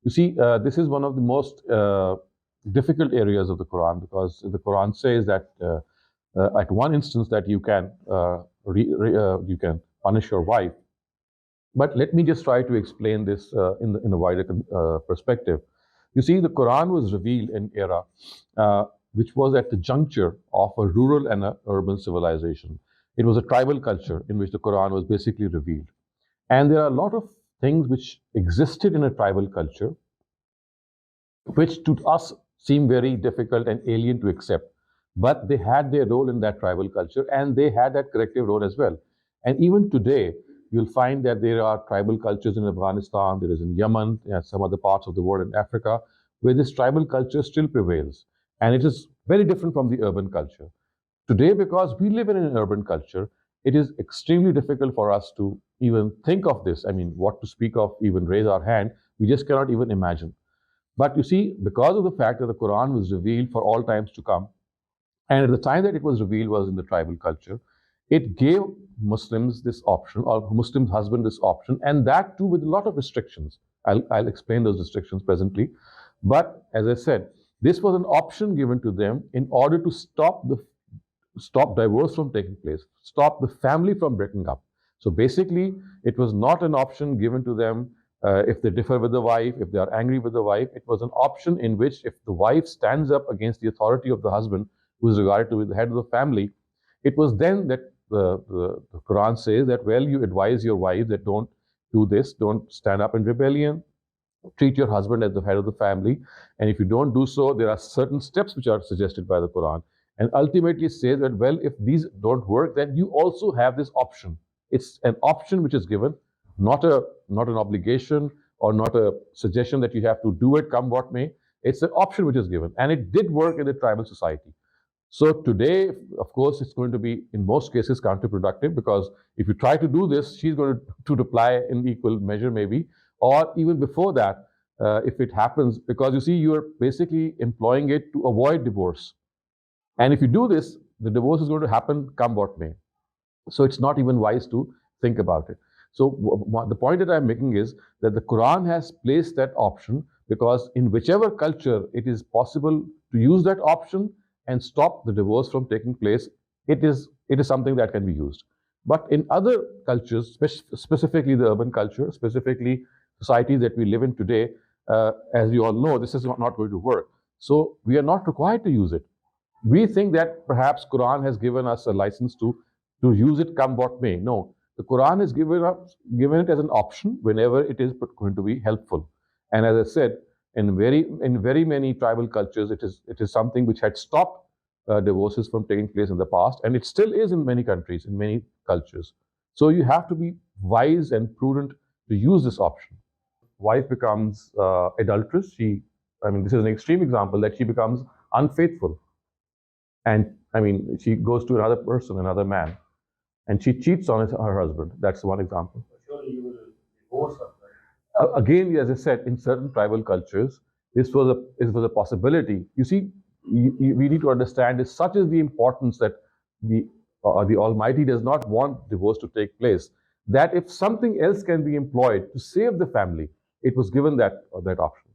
You see, this is one of the most difficult areas of the Quran, because the Quran says that at one instance that you can punish your wife. But let me just try to explain this in a wider perspective. You see, the Quran was revealed in era which was at the juncture of a rural and an urban civilization. It was a tribal culture in which the Quran was basically revealed. And there are a lot of things which existed in a tribal culture, which to us seem very difficult and alien to accept. But they had their role in that tribal culture, and they had that corrective role as well. And even today, you'll find that there are tribal cultures in Afghanistan, there is in Yemen, and some other parts of the world in Africa, where this tribal culture still prevails. And it is very different from the urban culture. Today, because we live in an urban culture, it is extremely difficult for us to even think of this. I mean, what to speak of, even raise our hand, we just cannot even imagine. But you see, because of the fact that the Quran was revealed for all times to come, and at the time that it was revealed was in the tribal culture, it gave Muslims this option, or Muslims' husband this option, and that too with a lot of restrictions. I'll explain those restrictions presently. But as I said, this was an option given to them in order to stop divorce from taking place, stop the family from breaking up. So basically, it was not an option given to them if they differ with the wife, if they are angry with the wife. It was an option in which, if the wife stands up against the authority of the husband, who is regarded to be the head of the family, it was then that the Quran says that, well, you advise your wife that don't do this, don't stand up in rebellion, treat your husband as the head of the family. And if you don't do so, there are certain steps which are suggested by the Quran. And ultimately says that, well, if these don't work, then you also have this option. It's an option which is given, not an obligation or not a suggestion that you have to do it come what may. It's an option which is given. And it did work in the tribal society. So today, of course, it's going to be, in most cases, counterproductive, because if you try to do this, she's going to reply in equal measure, maybe, or even before that, if it happens, because you see, you're basically employing it to avoid divorce. And if you do this, the divorce is going to happen come what may. So it's not even wise to think about it. So the point that I'm making is that the Quran has placed that option, because in whichever culture it is possible to use that option and stop the divorce from taking place, it is something that can be used. But in other cultures, specifically the urban culture, specifically societies that we live in today, as you all know, this is not going to work. So we are not required to use it. We think that perhaps Quran has given us a license to use it come what may. No, the Quran is given it as an option whenever it is going to be helpful. And as I said, in very many tribal cultures, it is something which had stopped divorces from taking place in the past, and it still is in many countries, in many cultures. So you have to be wise and prudent to use this option. Wife becomes adulteress. This is an extreme example, that she becomes unfaithful. And she goes to another person, another man, and she cheats on her husband. That's one example. Surely you will divorce her, right? Again, as I said, in certain tribal cultures, this was a possibility. You see, we need to understand is such is the importance that the Almighty does not want divorce to take place, that if something else can be employed to save the family, it was given that option.